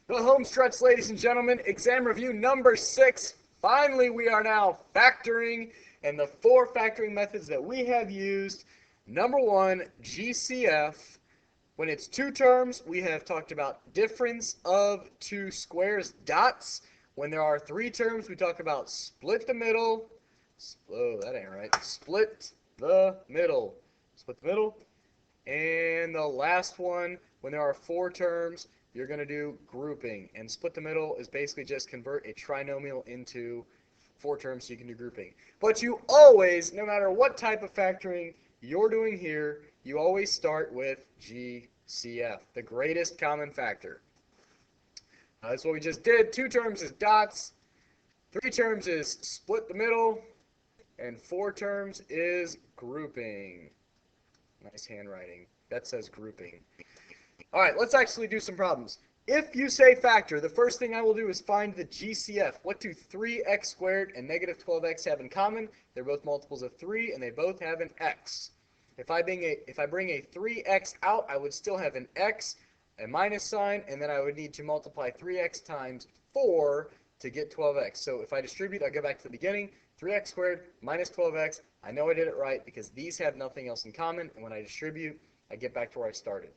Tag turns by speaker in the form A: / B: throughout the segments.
A: The home stretch, ladies and gentlemen, exam review number 6. Finally, we are now factoring, and the 4 factoring methods that we have used. Number 1, GCF. When it's 2 terms, we have talked about difference of 2 squares, dots. When there are 3 terms, we talk about split the middle. Oh, that ain't right. Split the middle. Split the middle. And the last one, when there are 4 terms, you're going to do grouping. And split the middle is basically just convert a trinomial into 4 terms so you can do grouping. But you always, no matter what type of factoring you're doing here, you always start with GCF, the greatest common factor. That's what we just did. 2 terms is dots, 3 terms is split the middle, and 4 terms is grouping. Nice handwriting. That says grouping. All right, let's actually do some problems. If you say factor, the first thing I will do is find the GCF. What do 3x squared and negative 12x have in common? They're both multiples of 3, and they both have an x. If I bring a 3x out, I would still have an x, a minus sign, and then I would need to multiply 3x times 4 to get 12x. So if I distribute, I'll go back to the beginning. 3x squared minus 12x. I know I did it right because these have nothing else in common, and when I distribute, I get back to where I started.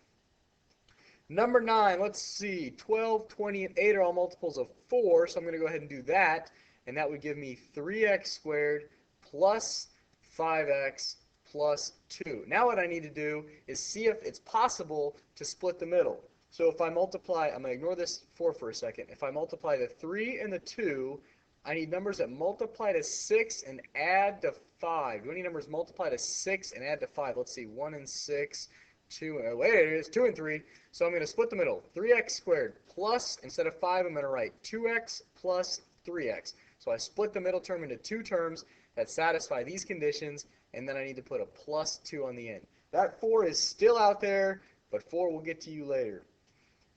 A: Number 9, let's see, 12, 20, and 8 are all multiples of 4, so I'm going to go ahead and do that, and that would give me 3x squared plus 5x plus 2. Now what I need to do is see if it's possible to split the middle. So if I multiply, I'm going to ignore this 4 for a second. If I multiply the 3 and the 2, I need numbers that multiply to 6 and add to 5. Do any numbers multiply to 6 and add to 5? Let's see, 1 and 6, 2, wait, it is 2 and 3. So I'm going to split the middle. 3x squared plus, instead of 5, I'm going to write 2x plus 3x. So I split the middle term into 2 terms that satisfy these conditions, and then I need to put a plus 2 on the end. That 4 is still out there, but 4 will get to you later.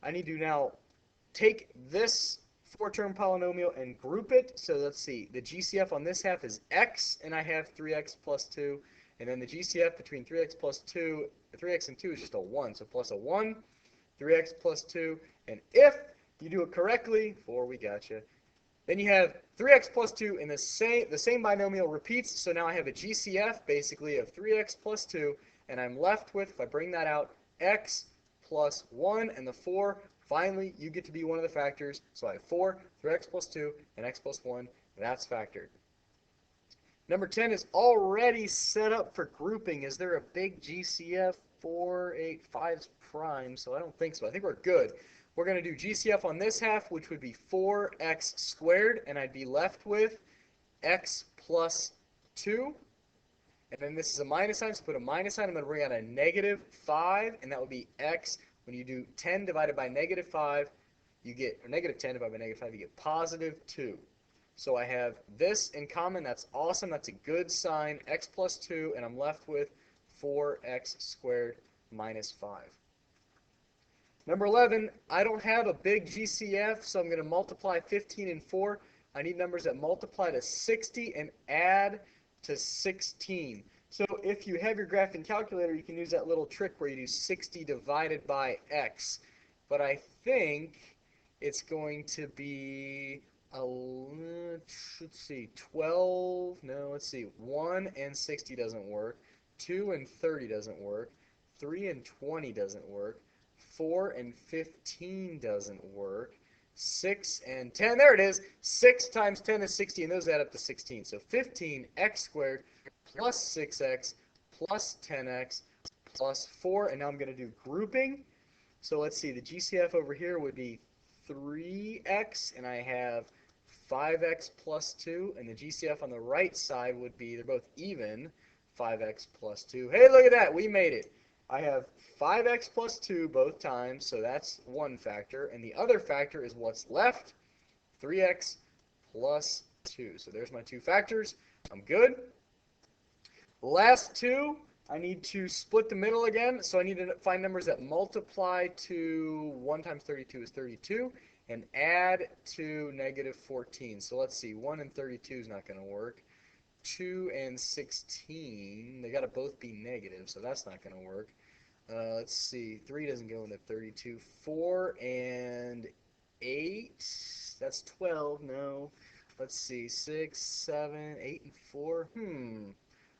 A: I need to now take this 4-term polynomial and group it. So let's see, the GCF on this half is x, and I have 3x plus 2. And then the GCF between 3x plus 2, 3x and 2 is just a 1. So plus a 1, 3x plus 2. And if you do it correctly, 4, we gotcha, then you have 3x plus 2, and the same binomial repeats. So now I have a GCF basically of 3x plus 2, and I'm left with, if I bring that out, x plus 1, and the 4. Finally, you get to be one of the factors. So I have 4, 3x plus 2, and x plus 1. That's factored. Number 10 is already set up for grouping. Is there a big GCF? 4, 8, 5 prime, so I don't think so. I think we're good. We're going to do GCF on this half, which would be 4x squared, and I'd be left with x plus 2. And then this is a minus sign, so put a minus sign. I'm going to bring out a negative 5, and that would be x. When you do 10 divided by negative 5, you get, or negative 10 divided by negative 5, you get positive 2. So I have this in common. That's awesome. That's a good sign. X plus 2, and I'm left with 4x squared minus 5. Number 11, I don't have a big GCF, so I'm going to multiply 15 and 4. I need numbers that multiply to 60 and add to 16. So if you have your graphing calculator, you can use that little trick where you do 60 divided by x. But I think it's going to be, let's see, 12, no, let's see, 1 and 60 doesn't work, 2 and 30 doesn't work, 3 and 20 doesn't work, 4 and 15 doesn't work, 6 and 10, there it is, 6 times 10 is 60, and those add up to 16. So 15x squared plus 6x plus 10x plus 4, and now I'm going to do grouping. So let's see, the GCF over here would be 3x, and I have 5x plus 2, and the GCF on the right side would be, they're both even, 5x plus 2. Hey, look at that, we made it. I have 5x plus 2 both times, so that's one factor, and the other factor is what's left, 3x plus 2. So there's my 2 factors. I'm good. Last 2, I need to split the middle again, so I need to find numbers that multiply to 1 times 32 is 32, and add to negative 14. So let's see, 1 and 32 is not going to work. 2 and 16, they got to both be negative, so that's not going to work. Let's see, 3 doesn't go into 32. 4 and 8. That's 12. No. Let's see. 6, 7, 8, and 4.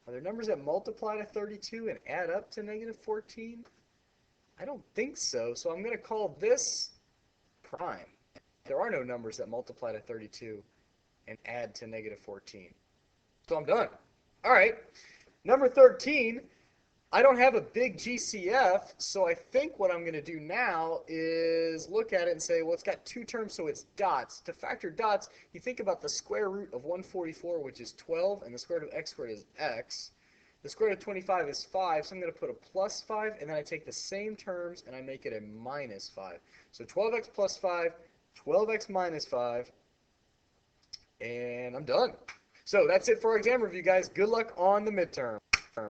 A: Are there numbers that multiply to 32 and add up to negative 14? I don't think so. So I'm going to call this prime. There are no numbers that multiply to 32 and add to negative 14. So I'm done. All right. Number 13, I don't have a big GCF, so I think what I'm going to do now is look at it and say, well, it's got two terms, so it's dots. To factor dots, you think about the square root of 144, which is 12, and the square root of x squared is x. The square root of 25 is 5, so I'm going to put a plus 5, and then I take the same terms and I make it a minus 5. So 12x plus 5, 12x minus 5, and I'm done. So that's it for our exam review, guys. Good luck on the midterm.